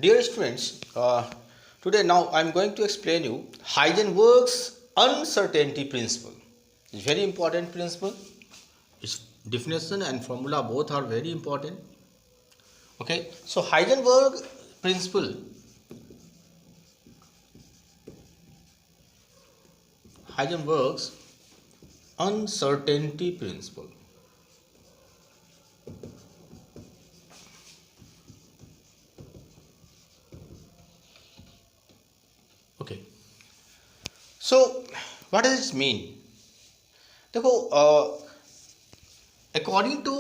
Dear students, today now I am going to explain you Heisenberg's uncertainty principle. It's very important principle. Its definition and formula both are very important. Okay, so Heisenberg principle. Heisenberg's uncertainty principle. Okay, so what does it mean? देखो, according to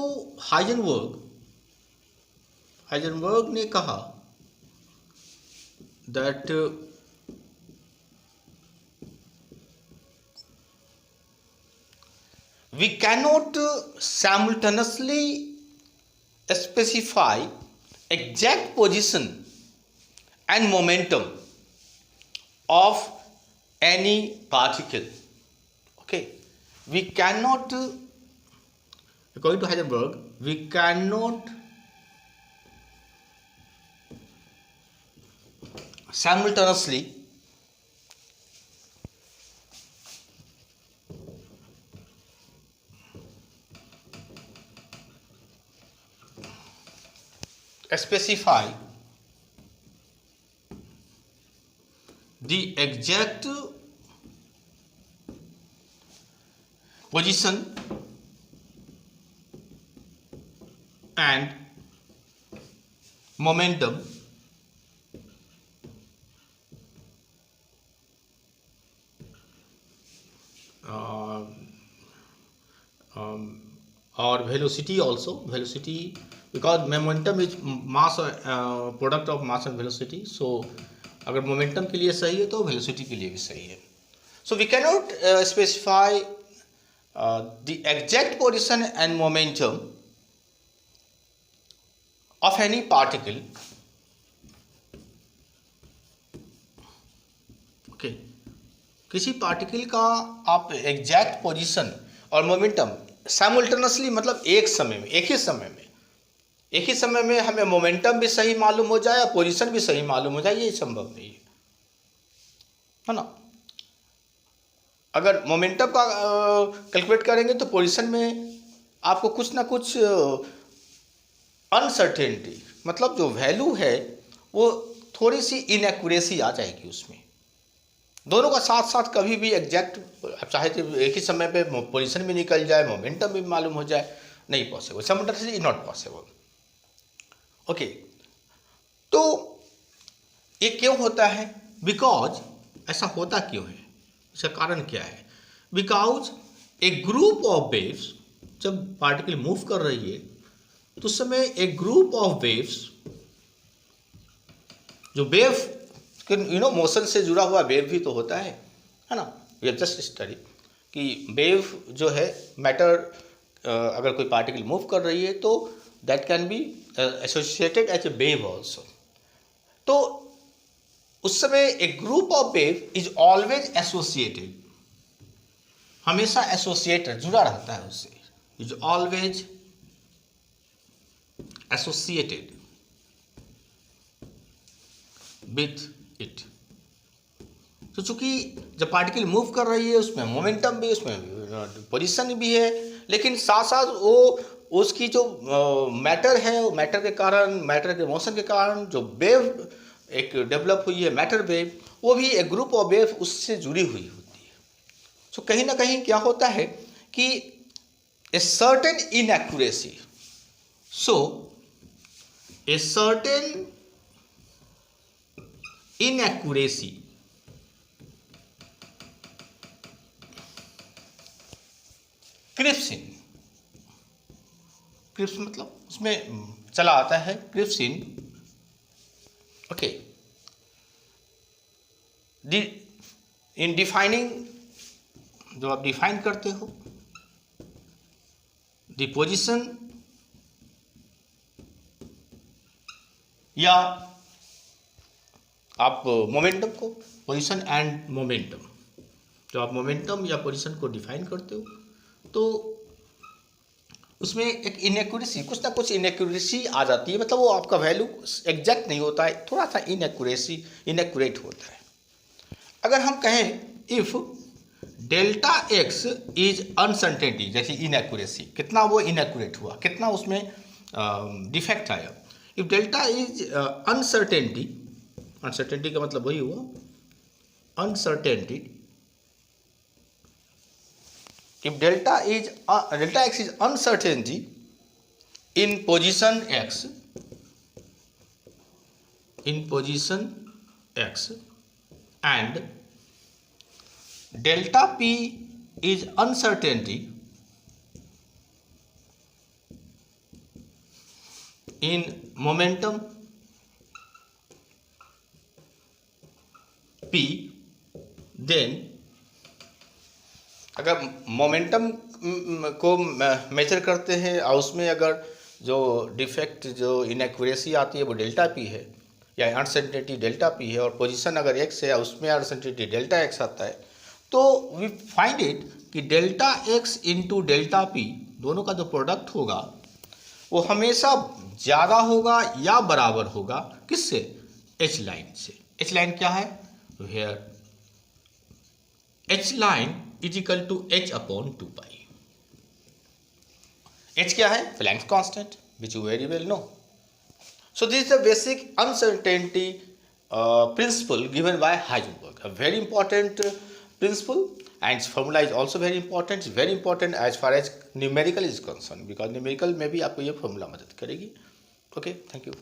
Heisenberg ने कहा that we cannot simultaneously specify exact position and momentum of any particle. Okay, we cannot, according to Heisenberg, we cannot simultaneously specify the exact position and momentum or velocity also, velocity, because momentum is mass, product of mass and velocity. So अगर momentum के लिए सही है तो velocity के लिए भी सही है. So we cannot specify the exact position and momentum of any particle. Okay, किसी पार्टिकल का आप एग्जैक्ट पोजिशन और मोमेंटम साइमल्टेनियसली, मतलब एक ही समय में हमें मोमेंटम भी सही मालूम हो जाए और पोजीशन भी सही मालूम हो जाए, ये संभव नहीं है ना. अगर मोमेंटम का कैलकुलेट करेंगे तो पोजीशन में आपको कुछ ना कुछ अनसर्टेनिटी, मतलब जो वैल्यू है वो थोड़ी सी इनएक्यूरेसी आ जाएगी उसमें. दोनों का साथ साथ कभी भी एग्जैक्ट, चाहे तो एक ही समय पे पोजीशन भी निकल जाए, मोमेंटम भी मालूम हो जाए, नहीं possible. Simultaneously not possible. Okay, तो ये क्यों होता है? बिकॉज, ऐसा होता क्यों है, इसका कारण क्या है? Because A group of waves, जब पार्टिकल मूव कर रही है तो उस समय एक ग्रुप ऑफ वेव्स, जो वेव मोशन से जुड़ा हुआ वेव भी तो होता है ना. वी हैव जस्ट स्टडी कि वेव जो है मैटर, अगर कोई पार्टिकल मूव कर रही है तो that can be associated as a wave also. तो उस समय एक group of wave is always associated, हमेशा एसोसिएटेड, जुड़ा रहता है उससे, is always associated with it. तो चूंकि जब पार्टिकल मूव कर रही है उसमें मोमेंटम भी, उसमें पोजीशन भी है, लेकिन साथ साथ वो उसकी जो मैटर है, वो मैटर के कारण, मैटर के मोशन के कारण जो वेव एक डेवलप हुई है, मैटर वेव, वो भी एक ग्रुप ऑफ वेव उससे जुड़ी हुई होती है. सो कहीं ना कहीं क्या होता है कि a certain inaccuracy, so a certain inaccuracy creeps in, creeps मतलब उसमें चला आता है creeps in. Okay, in defining, जो आप डिफाइन करते हो द पोजीशन, या आप मोमेंटम को, पोजीशन एंड मोमेंटम, जब आप मोमेंटम या पोजीशन को डिफाइन करते हो तो उसमें एक इनएक्यूरेसी, कुछ ना कुछ इनएक्यूरेसी आ जाती है, मतलब वो आपका वैल्यू एग्जैक्ट नहीं होता है, थोड़ा सा इनएक्यूरेट होता है। अगर हम कहें if delta x is uncertainty, जैसे इनएक्यूरेसी, कितना वो इनएक्यूरेट हुआ, कितना उसमें डिफेक्ट आया। If delta is uncertainty, uncertainty का मतलब वही हुआ uncertainty. If delta x is uncertainty in position x, and delta p is uncertainty in momentum p, then अगर मोमेंटम को मेजर करते हैं और उसमें अगर जो डिफेक्ट, जो इनएक्यूरेसी आती है वो डेल्टा पी है या अनसर्टेनिटी डेल्टा पी है, और पोजीशन अगर एक्स है उसमें अनसर्टेनिटी डेल्टा एक्स आता है, तो वी फाइंड इट कि delta x into delta P दोनों का जो प्रोडक्ट होगा वो हमेशा ज़्यादा होगा या बराबर होगा किससे, एच लाइन से। एच लाइन क्या है, here h line is equal to h upon 2 pi. H क्या है, Planck's constant, which you very well know. So this is the basic uncertainty principle given by Heisenberg, a very important principle, and its formula is also very important. It's very important as far as numerical is concerned, because numerical में भी आपको ये formula मदद करेगी। Okay, thank you.